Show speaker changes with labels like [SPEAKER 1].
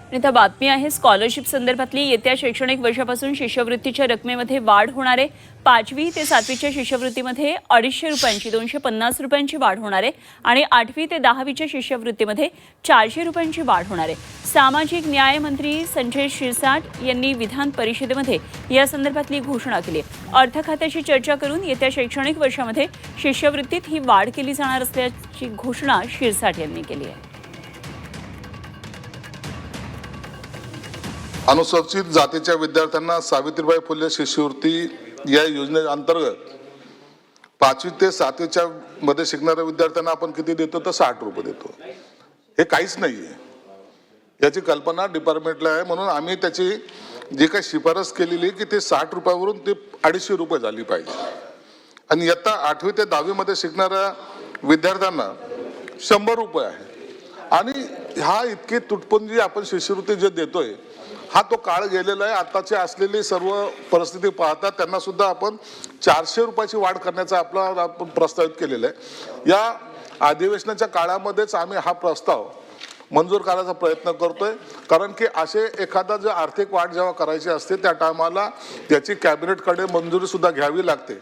[SPEAKER 1] आणि आता बातमी आहे स्कॉलरशिप संदर्भातली। येत्या शैक्षणिक वर्षापासून शिष्यवृत्तीच्या रकमेमध्ये वाढ होणार आहे। 5वी ते 7वीच्या शिष्यवृत्तीमध्ये 250 रुपयांची 250 रुपयांची वाढ होणार आहे आणि 8वी ते 10वीच्या शिष्यवृत्तीमध्ये 400 रुपयांची वाढ होणार आहे। सामाजिक न्याय मंत्री संजय शिरसाट यांनी विधान परिषदेमध्ये या संदर्भातली घोषणा केली। अर्थ खात्याशी चर्चा करून येत्या शैक्षणिक वर्षामध्ये शिष्यवृत्तीत ही वाढ केली जाणार असल्याची घोषणा शिरसाट यांनी केली आहे।
[SPEAKER 2] अनुसूचित जातीच्या विद्यार्थ्यांना सावित्रीबाई फुले शिष्यवृत्ती या योजनेअंतर्गत 5वी ते 7वीच्या मध्ये शिकणाऱ्या विद्यार्थ्यांना आपण किती देतो तर 60 रुपये देतो। हे काहीच नाहीये, याची कल्पना डिपार्टमेंटला आहे। म्हणून आम्ही त्याची जी काही शिफारस केलेली की ते 60 रुपयावरून ते 250 रुपये झाली पाहिजे आणि इयत्ता 8वी ते 10वी मध्ये शिकणाऱ्या विद्यार्थ्यांना 100 रुपये आहे। आणि हा इतकी तुटपुंजी आपण शिष्यवृत्ती जे देतोय हा तो काळ गेलेला आहे। आताची असलेली सर्व परिस्थिती पाहता त्यांना सुद्धा आपण 400 रुपयाची वाढ करण्याचा आपला प्रस्तावित केलेला आहे। या अधिवेशनाच्या काळामध्येच आम्ही हा प्रस्ताव मंजूर करायचा प्रयत्न करतोय, कारण की असे एखादा जो आर्थिक वाढ जेव्हा करायची असते त्या टायमाला त्याची कॅबिनेटकडे मंजुरी सुद्धा घ्यावी लागते।